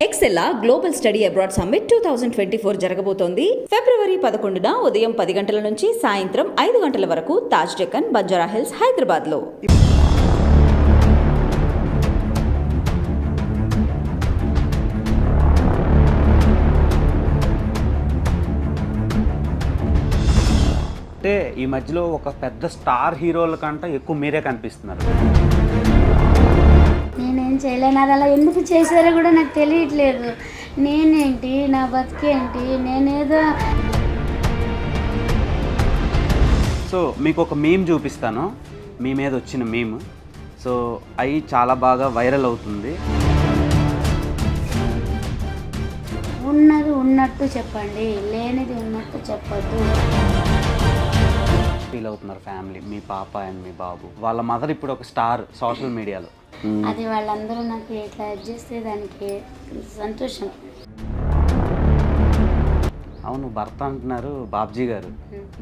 ఎక్సెల్లా global study abroad summit 2024 జరగబోతోంది. ఫిబ్రవరి 11న ఉదయం 10 గంటల నుంచి సాయంత్రం 5 గంటల వరకు తాజ్ డెక్కన్, బంజారా హిల్స్, హైదరాబాద్లో. అంటే ఈ మధ్యలో ఒక పెద్ద స్టార్ హీరోల కంటే ఎక్కువ మీరే కనిపిస్తున్నారు. నేనేం చేయలేను, అది అలా ఎందుకు చేశారో కూడా నాకు తెలియట్లేదు. నేనేంటి, నా బతికేంటి, నేనేదో. సో మీకు ఒక మీమ్ చూపిస్తాను, మీ మీద వచ్చిన మీమ్. సో అవి చాలా బాగా వైరల్ అవుతుంది. ఉన్నది ఉన్నట్టు చెప్పండి, లేనిది ఉన్నట్టు చెప్పద్దు. ఫీల్ అవుతున్నారు ఫ్యామిలీ, మీ పాప అండ్ మీ బాబు. వాళ్ళ మదర్ ఇప్పుడు ఒక స్టార్ సోషల్ మీడియాలో. అది వాళ్ళందరూ నాకు ఇట్లా చేస్తే దానికి సంతోషం. అవును, భర్త అంటున్నారు బాబ్జీ గారు,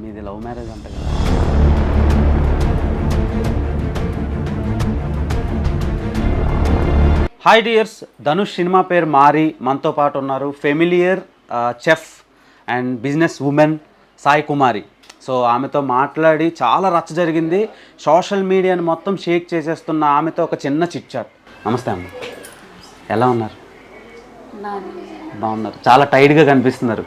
మీది లవ్ మ్యారేజ్ అంట కదా. హాయ్ డియర్స్, ధనుష్ సినిమా పేరు మారి మనతో పాటు ఉన్నారు familiar chef and business women Sai Kumari. So ఆమెతో మాట్లాడి చాలా రచ్చ జరిగింది. సోషల్ మీడియాని మొత్తం షేక్ చేసేస్తున్న ఆమెతో ఒక చిన్న చిట్ చాట్. నమస్తే అమ్మ, ఎలా ఉన్నారు? బాగున్నారు, చాలా టైర్డ్గా కనిపిస్తున్నారు.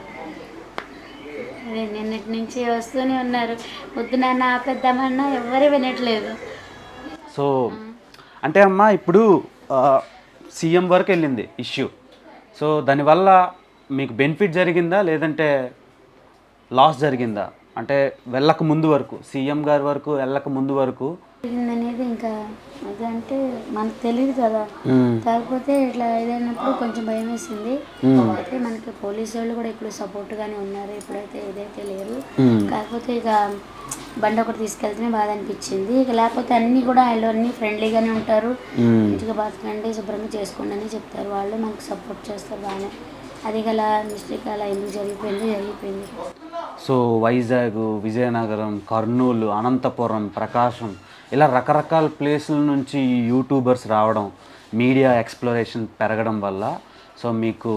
నిన్నటి నుంచి వస్తూనే ఉన్నారు, వద్దు నాన్న ఆపేద్దామన్నా ఎవరు వినట్లేదు. సో అంటే అమ్మ ఇప్పుడు సీఎం వరకు వెళ్ళింది ఇష్యూ. సో దానివల్ల మీకు బెనిఫిట్ జరిగిందా లేదంటే లాస్ జరిగిందా? అంటే వెళ్ళక ముందు వరకు, సీఎం గారి వరకు వెళ్ళక ముందు వరకు అనేది ఇంకా అదంటే మనకు తెలియదు కదా. కాకపోతే ఇట్లా ఏదైనప్పుడు కొంచెం భయం వేసింది. అయితే మనకి పోలీసు వాళ్ళు కూడా ఇప్పుడు సపోర్ట్గానే ఉన్నారు, ఇప్పుడైతే ఏదైతే లేరు. కాకపోతే ఇక బండి ఒకటి తీసుకెళ్తేనే బాధ అనిపించింది. ఇక లేకపోతే అన్నీ కూడా వాళ్ళు అన్నీ ఫ్రెండ్లీగానే ఉంటారు, మంచిగా బతకండి, శుభ్రంగా చేసుకోండి అని చెప్తారు. వాళ్ళు మనకు సపోర్ట్ చేస్తారు బాగానే. అది గల మిస్టేక్ అలా ఎందుకు జరిగిపోయింది. సో వైజాగ్, విజయనగరం, కర్నూలు, అనంతపురం, ప్రకాశం ఇలా రకరకాల ప్లేసుల నుంచి యూట్యూబర్స్ రావడం, మీడియా ఎక్స్ప్లోరేషన్ పెరగడం వల్ల సో మీకు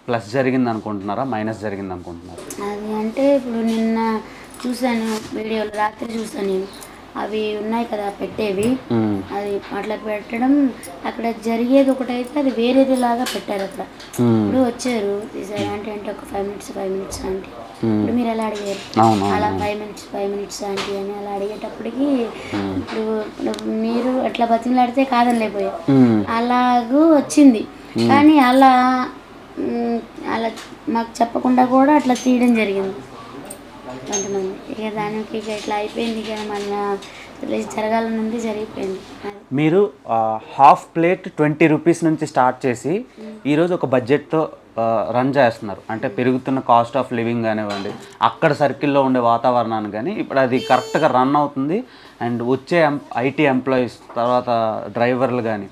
ప్లస్ జరిగింది అనుకుంటున్నారా, మైనస్ జరిగింది అనుకుంటున్నారా? అది అంటే ఇప్పుడు నిన్న చూశాను వీడియోలు, రాత్రి చూసాను నేను. అవి ఉన్నాయి కదా పెట్టేవి, అది అట్లా పెట్టడం, అక్కడ జరిగేది ఒకటైతే అది వేరేది లాగా పెట్టారు అక్కడ. ఇప్పుడు వచ్చారు తీసారు అంటే ఒక 5 minutes అంటే ఇప్పుడు మీరు ఎలా అడిగారు అలా 5 minutes ఆంటీ అని అలా అడిగేటప్పటికి ఇప్పుడు మీరు అట్లా బతిమలాడితే కాదని లేకపోయారు, అలాగూ వచ్చింది. కానీ అలా మాకు చెప్పకుండా కూడా అట్లా తీయడం జరిగింది కొంతమంది. ఇక దానికి ఇక ఇట్లా అయిపోయింది, ఇక మన జరగాలని ఉంది, జరిగిపోయింది. మీరు హాఫ్ ప్లేట్ 20 రూపీస్ నుంచి స్టార్ట్ చేసి ఈరోజు ఒక బడ్జెట్తో రన్ చేస్తున్నారు. అంటే పెరుగుతున్న కాస్ట్ ఆఫ్ లివింగ్ కానివ్వండి, అక్కడ సర్కిల్లో ఉండే వాతావరణాన్ని కానీ ఇప్పుడు అది కరెక్ట్గా రన్ అవుతుంది. అండ్ వచ్చే ఐటీ ఎంప్లాయీస్, తర్వాత డ్రైవర్లు కానీ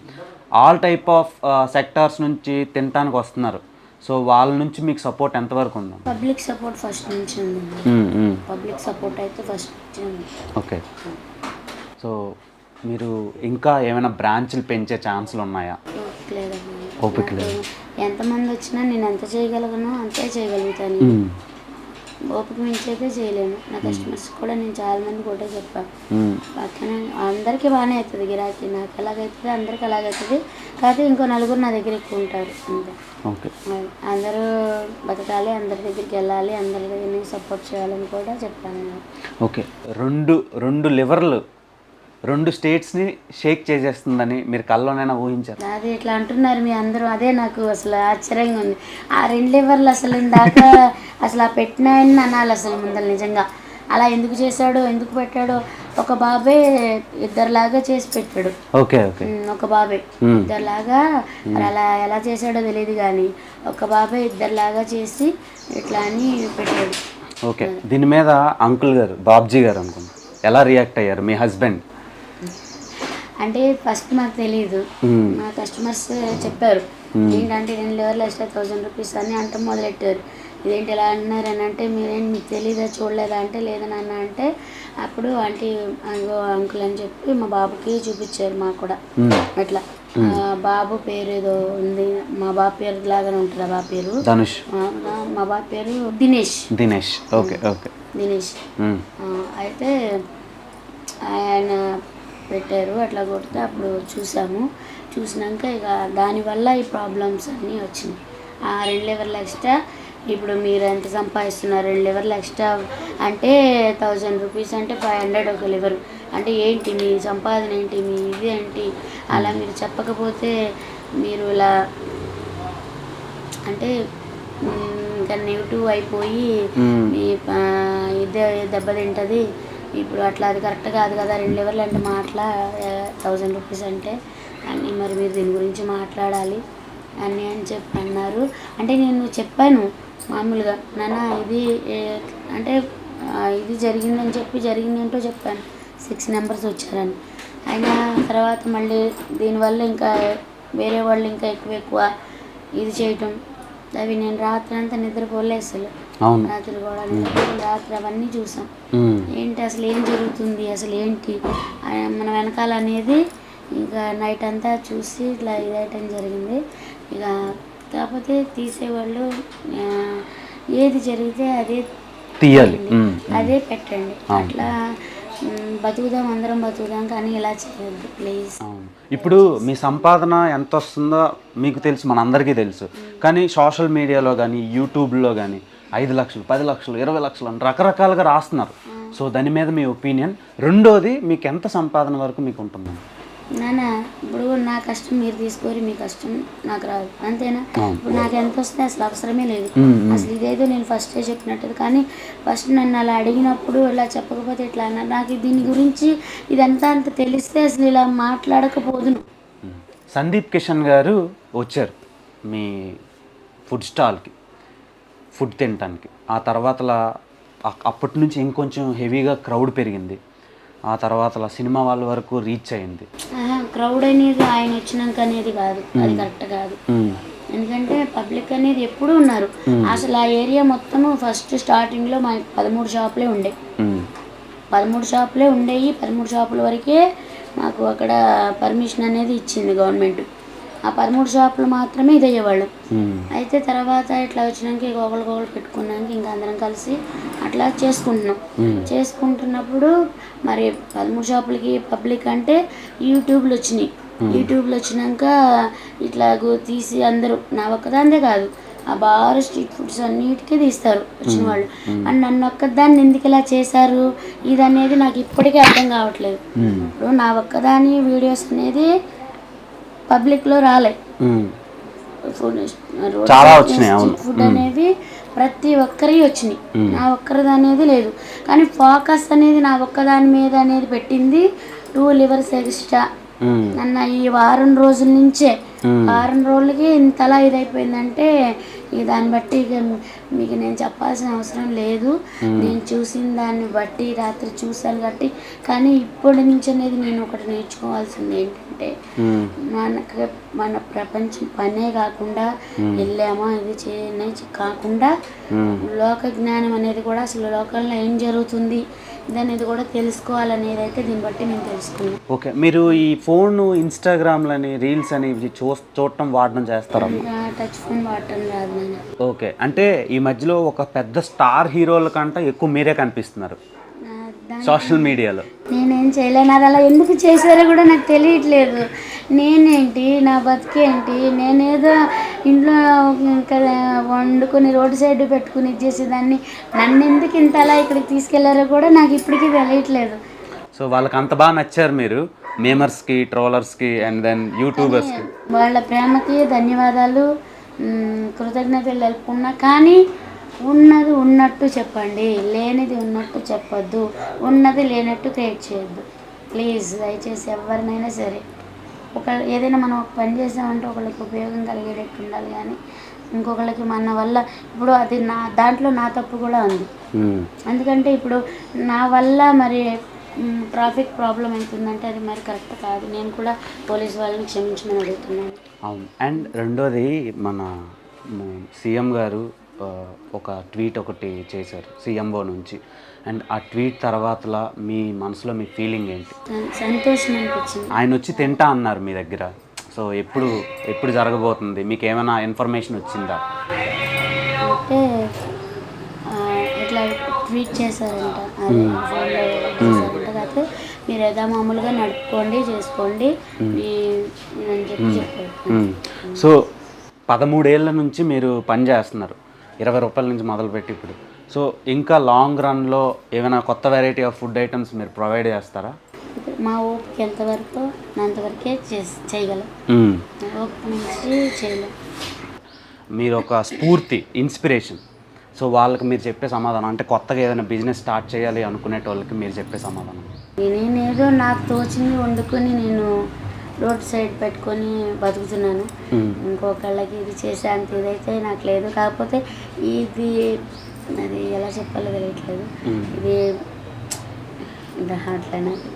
ఆల్ టైప్ ఆఫ్ సెక్టార్స్ నుంచి తినడానికి వస్తున్నారు. సో వాళ్ళ నుంచి మీకు సపోర్ట్ ఎంతవరకు ఉంది? పబ్లిక్ సపోర్ట్ ఫస్ట్ నుంచి ఉంది. పబ్లిక్ సపోర్ట్ అయితే ఫస్ట్ నుంచి ఉంది. ఓకే. సో మీరు ఇంకా ఏమైనా బ్రాంచ్లు పెంచే ఛాన్సులు ఉన్నాయా? ఓపిక లేదు. ఎంతమంది వచ్చినా నేను ఎంత చేయగలను అంతే చేయగలుగుతాను. ఓపిక మించి అయితే చేయలేను. నా కస్టమర్స్ కూడా నేను చాలా మంది కూడా చెప్పాను, పక్కన అందరికీ బాగానే అవుతుంది గిరాకీ. నాకు ఎలాగైతుంది అందరికి అలాగవుతుంది. కాకపోతే ఇంకో నలుగురు నా దగ్గర ఎక్కువ ఉంటారు అంతే. అందరూ బతకాలి, అందరి దగ్గరికి వెళ్ళాలి, అందరి దగ్గర సపోర్ట్ చేయాలని కూడా చెప్పాను నేను. ఓకే. రెండు లివర్లు 2 స్టేట్స్ని షేక్ చేసేస్తుందని మీరు కల్లోనైనా ఊహించారు? అది ఇట్లా అంటున్నారు మీ అందరూ, అదే నాకు అసలు ఆశ్చర్యంగా ఉంది. ఆ 2 లివర్లు అసలు ఇందాక అసలు ఆ పెట్టినాయని అనాలి అసలు ముందర. నిజంగా అలా ఎందుకు చేశాడో, ఎందుకు పెట్టాడో. ఒక బాబే ఇద్దరులాగా చేసి పెట్టాడు. Okay okay. ఒక బాబే ఇద్దరులాగా, అలా ఎలా చేశాడో తెలియదు కానీ ఒక బాబే ఇద్దరులాగా చేసి ఇట్లా అని పెట్టాడు. ఓకే. దీని మీద అంకుల్ గారు, బాబ్జీ గారు అనుకుంటా, ఎలా రియాక్ట్ అయ్యారు మీ హస్బెండ్? అంటే ఫస్ట్ మాకు తెలియదు, మా కస్టమర్స్ చెప్పారు ఏంటంటే 2 లివర్లు ఎక్స్ట్రా 1000 రూపీస్ అని అంటే మొదలెట్టారు. ఇదేంటి ఎలా అంటున్నారు అని అంటే మీకు తెలీదా, చూడలేదా అంటే లేదని అన్న అంటే అప్పుడు ఆంటీ అంకుల్ అని చెప్పి మా బాబుకి చూపించారు. మాకు కూడా అట్లా బాబు పేరు ఏదో ఉంది, మా బాబు పేరు లాగానే ఉంటుంది. ఆ బాబు పేరు ధనుష్, మా బాబు పేరు దినేష్. Dinesh, okay okay. దినేష్ అయితే ఆయన పెట్టారు. అట్లా కొడితే అప్పుడు చూసినాక ఇక దానివల్ల ఈ ప్రాబ్లమ్స్ అన్నీ వచ్చినాయి. 2 లివర్లు ఎక్స్ట్రా. ఇప్పుడు మీరు ఎంత సంపాదిస్తున్నారు? 2 లివర్లు ఎక్స్ట్రా అంటే 1000 రూపీస్ అంటే 500 ఒక లివర్ అంటే ఏంటి మీ సంపాదన ఏంటి, మీ ఇది ఏంటి? అలా మీరు చెప్పకపోతే మీరు ఇలా అంటే ఇంకా నెగిటివ్ అయిపోయి మీ ఇదే దెబ్బతింటుంది. ఇప్పుడు అట్లా అది కరెక్ట్ కాదు కదా. 2 లివర్లు అంటే మాట్లా 1000 రూపీస్ అంటే అన్నీ మరి మీరు దీని గురించి మాట్లాడాలి అని చెప్పి అన్నారు. అంటే నేను చెప్పాను మామూలుగా, నాన్న ఇది అంటే ఇది జరిగిందని చెప్పి జరిగిందేంటో చెప్పాను. 6 మెంబర్స్ వచ్చారని. అయినా తర్వాత మళ్ళీ దీనివల్ల ఇంకా వేరే వాళ్ళు ఇంకా ఎక్కువ ఇది చేయటం, అవి నేను రాత్రి అంతా నిద్రపోలే అసలు. రాత్రి కూడా రాత్రి అవన్నీ చూసాం. ఏంటి అసలు ఏం జరుగుతుంది, అసలు ఏంటి మన వెనకాల అనేది ఇంకా నైట్ అంతా చూసి ఇట్లా ఇదైటం జరిగింది. ఇక కాకపోతే తీసేవాళ్ళు ఏది జరిగితే అదే తీయాలి, అదే పెట్టండి. అట్లా బతుకుదాం, అందరం బతుకుదాం, కానీ ఇలా చేయొద్దు ప్లీజ్. ఇప్పుడు మీ సంపాదన ఎంత వస్తుందో మీకు తెలుసు, మనందరికీ తెలుసు. కానీ సోషల్ మీడియాలో కానీ యూట్యూబ్లో కానీ 5 లక్షలు, 10 లక్షలు, 20 లక్షలు అని రకరకాలుగా రాస్తున్నారు. సో దాని మీద మీ ఒపీనియన్. రెండోది, మీకు ఎంత సంపాదన వరకు మీకు ఉంటుంది? నాన్న ఇప్పుడు నా కష్టం మీరు తీసుకోరు, మీ కష్టం నాకు రాదు, అంతేనా? ఇప్పుడు నాకు ఎంత వస్తే అసలు అవసరమే లేదు. అసలు ఇదేదో నేను ఫస్టే చెప్పినట్టు. కానీ ఫస్ట్ నన్ను అలా అడిగినప్పుడు ఇలా చెప్పకపోతే ఇట్లా అన్నారు. నాకు దీని గురించి ఇదంతా అంత తెలిస్తే అసలు ఇలా మాట్లాడకపోదును. సందీప్ కిషన్ గారు వచ్చారు మీ ఫుడ్ స్టాల్కి ఫుడ్ తినటానికి. ఆ తర్వాత అప్పటి నుంచి ఇంకొంచెం హెవీగా క్రౌడ్ పెరిగింది. ఆ తర్వాత సినిమా వాళ్ళ వరకు రీచ్ అయింది. క్రౌడ్ అనేది ఆయన వచ్చినాక అనేది కాదు, అది కరెక్ట్ కాదు. ఎందుకంటే పబ్లిక్ అనేది ఎప్పుడూ ఉన్నారు. అసలు ఆ ఏరియా మొత్తము ఫస్ట్ స్టార్టింగ్లో మా 13 షాపులే ఉండే. 13 షాపులే ఉండేవి. 13 షాపుల వరకే మాకు అక్కడ పర్మిషన్ అనేది ఇచ్చింది గవర్నమెంట్. ఆ 13 షాపులు మాత్రమే ఇది అయ్యేవాళ్ళు. అయితే తర్వాత ఇట్లా వచ్చినాక ఇక ఒకళ్ళు పెట్టుకున్నాక ఇంకా అందరం కలిసి అట్లా చేసుకుంటున్నప్పుడు మరి 13 షాపులకి పబ్లిక్ అంటే యూట్యూబ్లు వచ్చినాయి. యూట్యూబ్లు వచ్చినాక ఇట్లా తీసి అందరూ, నా ఒక్కదాందే కాదు, ఆ బార్ స్ట్రీట్ ఫుడ్స్ అన్నిటికీ తీస్తారు వచ్చిన వాళ్ళు. అండ్ నన్ను ఒక్కదాన్ని ఎందుకు ఇలా చేశారు ఇది అనేది నాకు ఇప్పటికీ అర్థం కావట్లేదు. ఇప్పుడు నా ఒక్కదాని వీడియోస్ అనేది పబ్లిక్లో రాలే. ఫుడ్ అనేవి ప్రతి ఒక్కరి వచ్చినాయి, నా ఒక్కరిది అనేది లేదు. కానీ ఫోకస్ అనేది నా ఒక్కదాని మీద అనేది పెట్టింది 2 లివర్స్ ఎక్స్ట్రా. నన్న ఈ వారం రోజుల నుంచే 6 రోజులకి ఇంతలా ఇదైపోయిందంటే ఇక దాన్ని బట్టి ఇక మీకు నేను చెప్పాల్సిన అవసరం లేదు. నేను చూసిన దాన్ని బట్టి రాత్రి చూసాను కాబట్టి. కానీ ఇప్పటి నుంచి అనేది నేను ఒకటి నేర్చుకోవాల్సింది ఏంటంటే, మన ప్రపంచం పనే కాకుండా వెళ్ళామా ఇది చేయనే కాకుండా లోక జ్ఞానం అనేది కూడా, అసలు లోకంలో ఏం జరుగుతుంది అనేది కూడా తెలుసుకోవాలనేది అయితే దీన్ని బట్టి నేను తెలుసుకున్నాను. ఓకే, మీరు ఈ ఫోన్ ఇన్స్టాగ్రామ్లని రీల్స్ అని చూడటం వాడడం చేస్తారా? టచ్ ఫోన్ వాడటం రాదు నేను. ఓకే, అంటే ఈ మధ్యలో ఒక పెద్ద స్టార్ హీరోల కంటే ఎక్కువ మీరే కనిపిస్తున్నారు సోషల్ మీడియాలో. నేనేం చేయలేను, అది అలా ఎందుకు చేశారో కూడా నాకు తెలియట్లేదు. నేనేంటి, నా బతికేంటి, నేనేదో ఇంట్లో వండుకొని రోడ్డు సైడ్ పెట్టుకుని ఇచ్చేసేదాన్ని. నన్ను ఎందుకు ఇంత అలా ఇక్కడికి తీసుకెళ్లారో కూడా నాకు ఇప్పటికీ తెలియట్లేదు. సో వాళ్ళకి అంత బాగా నచ్చారు మీరు, మేమర్స్కి, ట్రోలర్స్కి అండ్ దెన్ యూట్యూబర్స్కి. వాళ్ళ ప్రేమకి ధన్యవాదాలు, కృతజ్ఞతలు తెలుపుకున్నా. కానీ ఉన్నది ఉన్నట్టు చెప్పండి, లేనిది ఉన్నట్టు చెప్పొద్దు, ఉన్నది లేనట్టు క్రియేట్ చేయొద్దు ప్లీజ్. దయచేసి ఎవరినైనా సరే ఏదైనా మనం ఒక పని చేసామంటే ఒకళ్ళకి ఉపయోగం కలిగేటట్టు ఉండాలి. కానీ ఇంకొకళ్ళకి మన వల్ల, ఇప్పుడు అది దాంట్లో నా తప్పు కూడా ఉంది. ఎందుకంటే ఇప్పుడు నా వల్ల మరి ట్రాఫిక్ ప్రాబ్లం అవుతుందంటే అది మరి కరెక్ట్ కాదు. నేను కూడా పోలీస్ వాళ్ళని క్షమించమని అడుగుతున్నాను. అవును. అండ్ రెండోది, మన సీఎం గారు ఒక ట్వీట్ ఒకటి చేశారు సీఎంఓ నుంచి. అండ్ ఆ ట్వీట్ తర్వాతలా మీ మనసులో మీ ఫీలింగ్ ఏంటి? సంతోషం అనిపించింది. ఆయన వచ్చి తింటా అన్నారు మీ దగ్గర. సో ఎప్పుడు జరగబోతుంది, మీకు ఏమైనా ఇన్ఫర్మేషన్ వచ్చిందా? అంటే ఇట్లా ట్వీట్ చేశారంట, అది ఫోన్లో చేశారంట. కాకపోతే మీరు ఏదో మామూలుగా నడుపుకోండి, చేసుకోండి అని చెప్పారు. సో 13 ఏళ్ళ నుంచి మీరు పని చేస్తున్నారు, 20 రూపాయల నుంచి మొదలుపెట్టి ఇప్పుడు. సో ఇంకా లాంగ్ రన్లో ఏమైనా కొత్త వెరైటీ ఆఫ్ ఫుడ్ ఐటమ్స్ మీరు ప్రొవైడ్ చేస్తారా? మా ఓపిక ఎంతవరకు అంతవరకే చేయగలం, ఓపిక నుంచి చేయలేం. మీరు ఒక స్ఫూర్తి, ఇన్స్పిరేషన్. సో వాళ్ళకి మీరు చెప్పే సమాధానం, అంటే కొత్తగా ఏదైనా బిజినెస్ స్టార్ట్ చేయాలి అనుకునేటోళ్ళకి మీరు చెప్పే సమాధానం? నేనేదో నాకు తోచింది వండుకొని నేను రోడ్ సైడ్ పెట్టుకొని బతుకుతున్నాను. ఇంకొకళ్ళకి ఇది చేసే అంత ఇదైతే నాకు లేదు. కాకపోతే ఇది అది ఎలా చెప్పాలో తెలియట్లేదు. ఇది అట్లా నాకు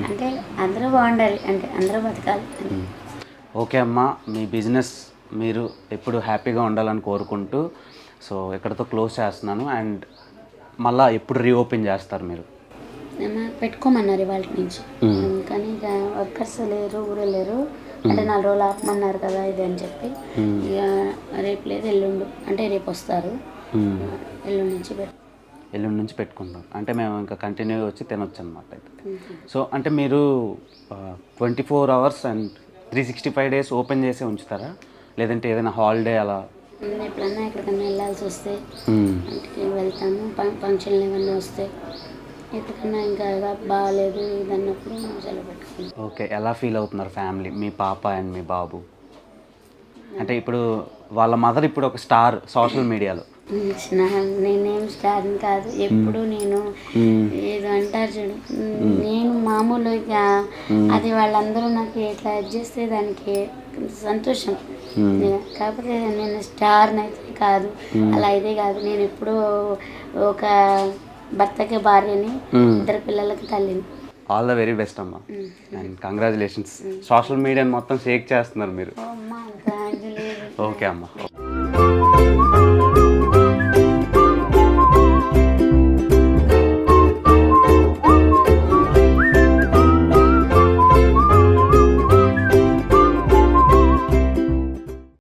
అంటే అందరూ బాగుండాలి, అంటే అందరూ బతకాలి. ఓకే అమ్మ, మీ బిజినెస్ మీరు ఎప్పుడు హ్యాపీగా ఉండాలని కోరుకుంటూ సో ఎక్కడితో క్లోజ్ చేస్తున్నాను. అండ్ మళ్ళీ ఎప్పుడు రీఓపెన్ చేస్తారు మీరు? పెట్టుకోమన్నారు ఇవాళ నుంచి, కానీ ఇక వర్కర్స్ లేరు, ఊరే లేరు. అంటే 4 రోజులు ఆపమన్నారు కదా ఇది అని చెప్పి, ఇక రేపు లేదు ఎల్లుండు, అంటే రేపు వస్తారు, ఎల్లుండి నుంచి పెట్టుకుంటాం. అంటే మేము ఇంకా కంటిన్యూగా వచ్చి తినొచ్చు అనమాట అయితే. సో అంటే మీరు 24 hours అండ్ 365 days ఓపెన్ చేసి ఉంచుతారా, లేదంటే ఏదైనా హాలిడే అలా? ఎప్పుడన్నా ఎక్కడికన్నా వెళ్ళాల్సి వస్తే ఇంటికి వెళ్తాము, ఫంక్షన్లు ఏమన్నా వస్తే. ఎక్కడికన్నా ఇంకా బాగాలేదు ఇది అన్నప్పుడు సెలవు పెట్టుకుంటాం. ఓకే, ఎలా ఫీల్ అవుతున్నారు ఫ్యామిలీ, మీ పాప అండ్ మీ బాబు? అంటే ఇప్పుడు వాళ్ళ మదర్ ఇప్పుడు ఒక స్టార్ సోషల్ మీడియాలో. నేనేం స్టార్ కాదు, ఎప్పుడు నేను ఏదో అంటారు చూడు, నేను మామూలుగా అది వాళ్ళందరూ నాకు ఎట్లా చేస్తే దానికి సంతోషం. కాకపోతే నేను స్టార్ని అయితే కాదు, అలా అయితే కాదు. నేను ఎప్పుడూ ఒక భర్తకి భార్యని, 2 పిల్లలకి తల్లిని. ఆల్ ద వెరీ బెస్ట్ అమ్మా, అండ్ కంగ్రాచులేషన్స్. సోషల్ మీడియాని మొత్తం షేక్ చేస్తున్నారు మీరు. అమ్మా, ఓకే అమ్మా.